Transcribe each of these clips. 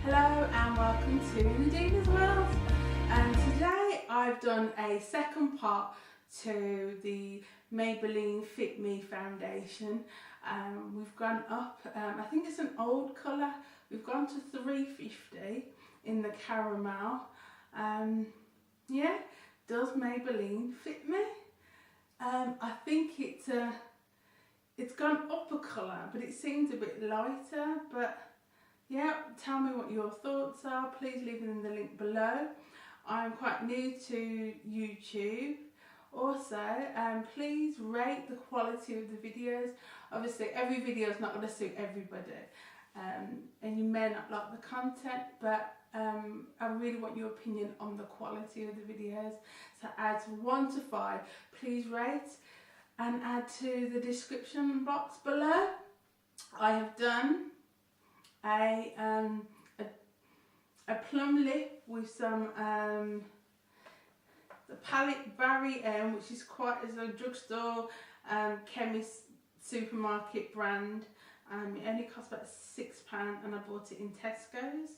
Hello and welcome to Nadina's World, and today I've done a second part to the Maybelline Fit Me foundation. We've gone up, I think it's an old colour, we've gone to 350 in the caramel. Yeah, does Maybelline fit me? I think it's gone up a colour, but it seems a bit lighter. But yeah, tell me what your thoughts are. Please leave them in the link below. I'm quite new to YouTube. Also, please rate the quality of the videos. Obviously, every video is not going to suit everybody, and you may not like the content, but I really want your opinion on the quality of the videos. So add 1 to 5. Please rate and add to the description box below. I have done a plum lip with some the palette Barry M, which is quite as a drugstore chemist supermarket brand. It only cost about £6 and I bought it in Tesco's,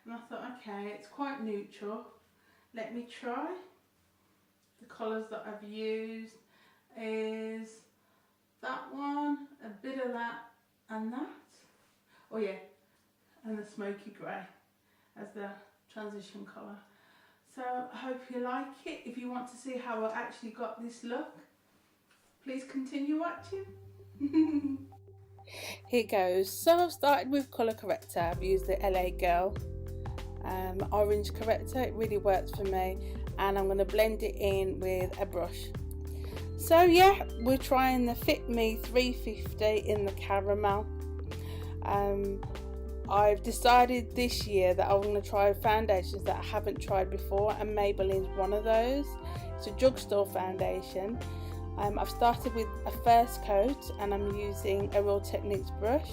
and I thought, okay, it's quite neutral, let me try. The colours that I've used is that one, a bit of that and that. Oh yeah, and the smoky grey as the transition colour. So I hope you like it. If you want to see how I actually got this look, please continue watching. Here goes. So I've started with colour corrector. I've used the LA Girl orange corrector. It really works for me, and I'm going to blend it in with a brush. So yeah, we're trying the Fit Me 350 in the caramel. I've decided this year that I'm going to try foundations that I haven't tried before, and Maybelline's one of those. It's a drugstore foundation. I've started with a first coat and I'm using a Real Techniques brush.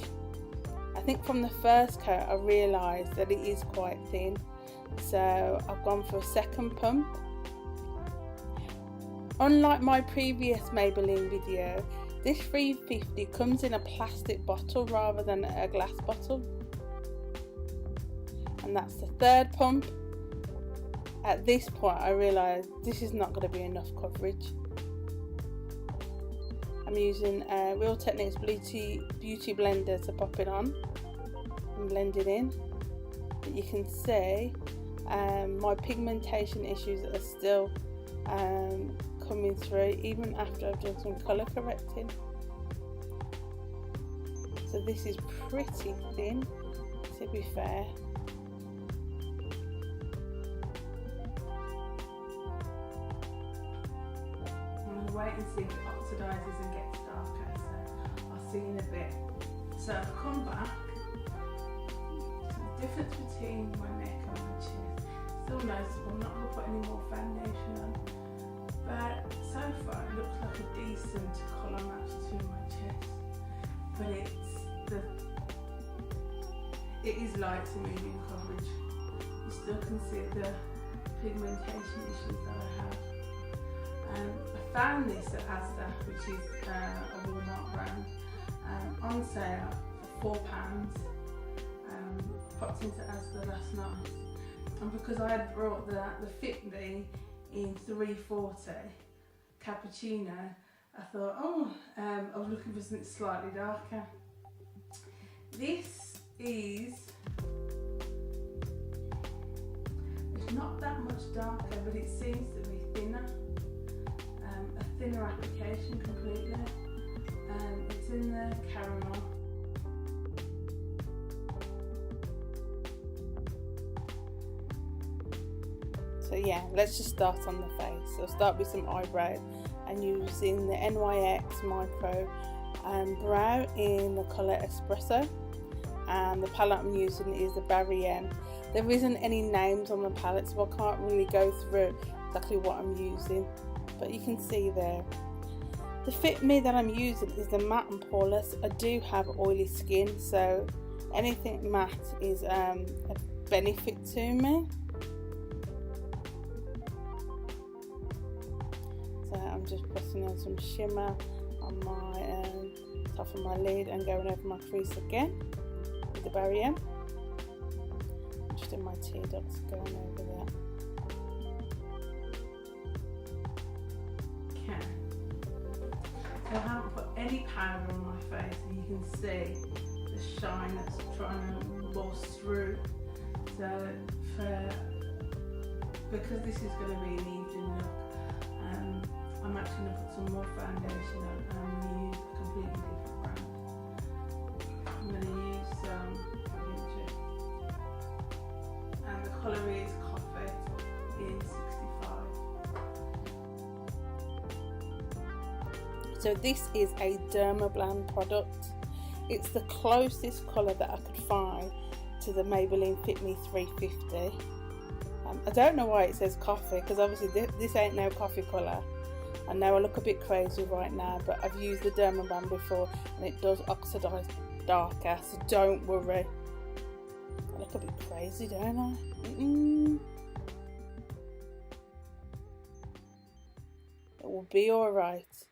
I think from the first coat I realised that it is quite thin, so I've gone for a second pump. Unlike my previous Maybelline video, this 350 comes in a plastic bottle rather than a glass bottle. And that's the third pump. At this point I realised this is not going to be enough coverage. I'm using Real Techniques Beauty Blender to pop it on and blend it in. But you can see my pigmentation issues are still coming through even after I've done some colour correcting. So this is pretty thin, to be fair. Wait and see if it oxidises and gets darker, so I'll see in a bit. So I've come back. So the difference between my neck and my chest, still noticeable. I'm not going to put any more foundation on, but so far it looks like a decent colour match to my chest, but it is light to medium coverage. You still can see the pigmentation issues that I have. I found this at Asda, which is a Walmart brand, on sale for £4. Popped into Asda last night, and because I had brought the Fit Me in 340 cappuccino, I thought, oh, I was looking for something slightly darker. This is, it's not that much darker, but it seems to be thinner. A thinner application completely. It's in the caramel. So yeah, let's just start on the face. So I'll start with some eyebrows and using the NYX Micro Brow in the colour Espresso, and the palette I'm using is the Barry M. There isn't any names on the palette, so I can't really go through exactly what I'm using, but you can see there. The Fit Me that I'm using is the matte and poreless. I do have oily skin, so anything matte is a benefit to me. So I'm just pressing on some shimmer on my top of my lid and going over my crease again with the Barry M. in my tear ducts going over there. Okay. So I haven't put any powder on my face, and you can see the shine that's trying to bust through. So because this is going to be an evening look, I'm actually going to put some more foundation on and use a completely different brand. I'm going to use Vinci, and the colour is Coffee in 65. So this is a Dermablend product. It's the closest colour that I could find to the Maybelline Fit Me 350. I don't know why it says coffee, because obviously this ain't no coffee colour. I know I look a bit crazy right now, but I've used the Dermablend before and it does oxidise darker, so don't worry. I look a bit crazy, don't I? It will be alright.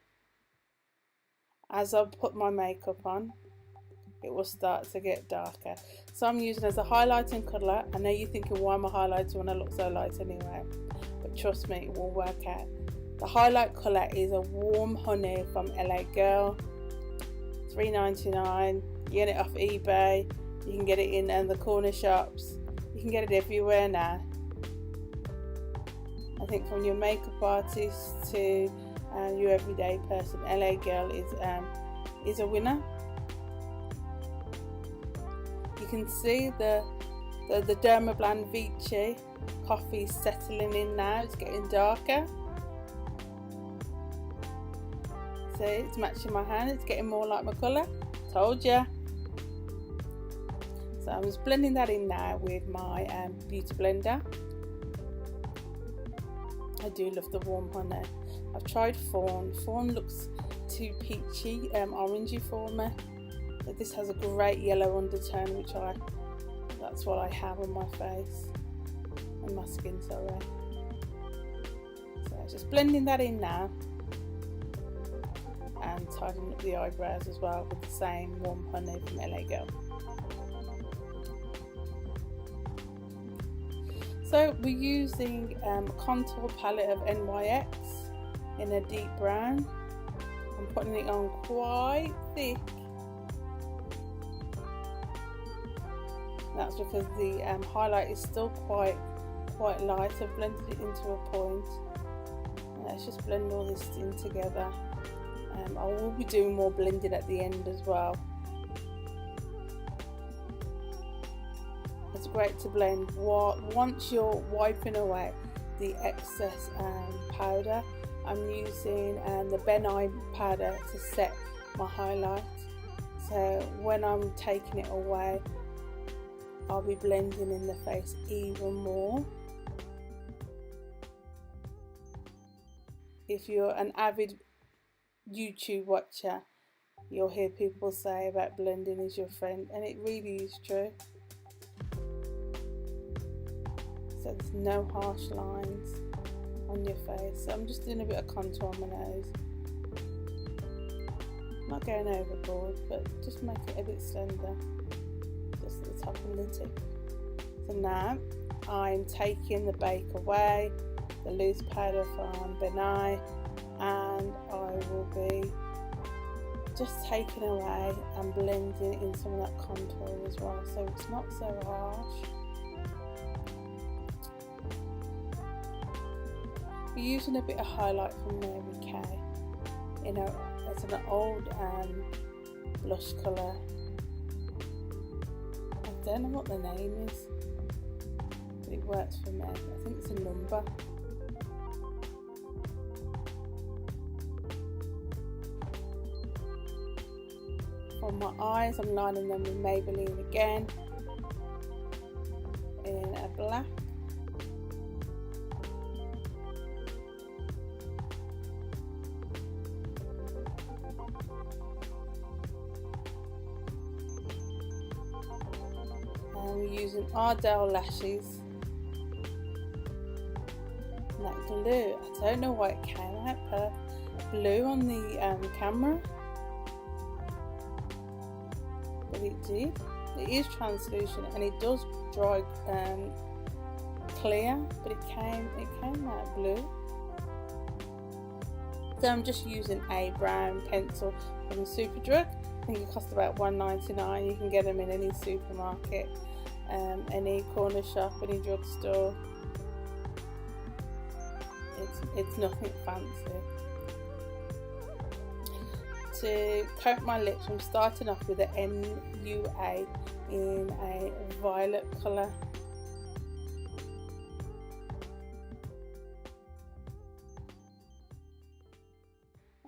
As I put my makeup on, it will start to get darker. So I'm using as a highlighting colour. I know you're thinking, why am I highlighting when I look so light anyway? But trust me, it will work out. The highlight colour is a Warm Honey from LA Girl, $3.99. You get it off eBay. You can get it in the corner shops. You can get it everywhere now. I think from your makeup artist to your everyday person, LA Girl is a winner. You can see the Dermablend Vichy coffee is settling in now. It's getting darker. See, it's matching my hand. It's getting more like my colour. Told ya. So I'm just blending that in now with my beauty blender. I do love the Warm Honey. I've tried Fawn. Fawn looks too peachy, orangey for me. But this has a great yellow undertone, that's what I have on my face and my skin, sorry. So just blending that in now and tidying up the eyebrows as well with the same Warm Honey from LA Girl. So we're using a contour palette of NYX in a deep brown. I'm putting it on quite thick. That's because the highlight is still quite light. I've blended it into a point. And let's just blend all this in together. I will be doing more blending at the end as well. It's great to blend once you're wiping away the excess powder. I'm using the Ben Nye powder to set my highlight. So when I'm taking it away, I'll be blending in the face even more. If you're an avid YouTube watcher, you'll hear people say about blending is your friend, and it really is true. So there's no harsh lines on your face. So I'm just doing a bit of contour on my nose. Not going overboard, but just make it a bit slender. Just at the top of the tip. So now I'm taking the bake away, the loose powder from Ben Nye, and I will be just taking away and blending in some of that contour as well, so it's not so harsh. We're using a bit of highlight from Mary Kay. You know, it's an old blush colour. I don't know what the name is, but it works for me. I think it's a number. For my eyes, I'm lining them with Maybelline again in a black. And we're using Ardell lashes. And that glue, I don't know why it came out blue on the camera. But it did. It is translucent and it does dry clear, but it came out blue. So I'm just using a brown pencil from Superdrug. I think it costs about $1.99. You can get them in any supermarket, any corner shop, any drugstore. It's nothing fancy. To coat my lips, I'm starting off with the MUA in a violet colour.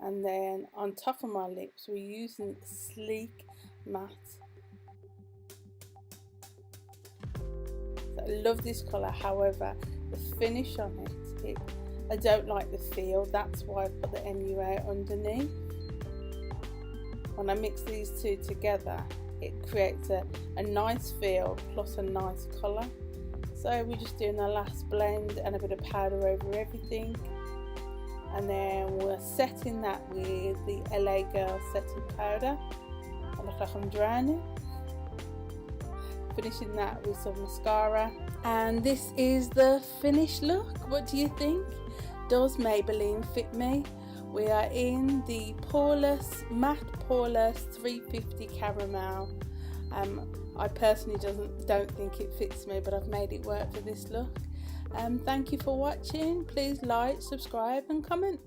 And then on top of my lips, we're using Sleek Matte. So I love this colour, however, the finish on it, I don't like the feel. That's why I put the MUA underneath. When I mix these two together, it creates a nice feel plus a nice colour. So we're just doing a last blend and a bit of powder over everything. And then we're setting that with the LA Girl setting powder. I look like I'm drowning. Finishing that with some mascara. And this is the finished look. What do you think? Does Maybelline fit me? We are in the poreless, matte poreless 350 caramel. I personally don't think it fits me, but I've made it work for this look. Thank you for watching. Please like, subscribe and comment.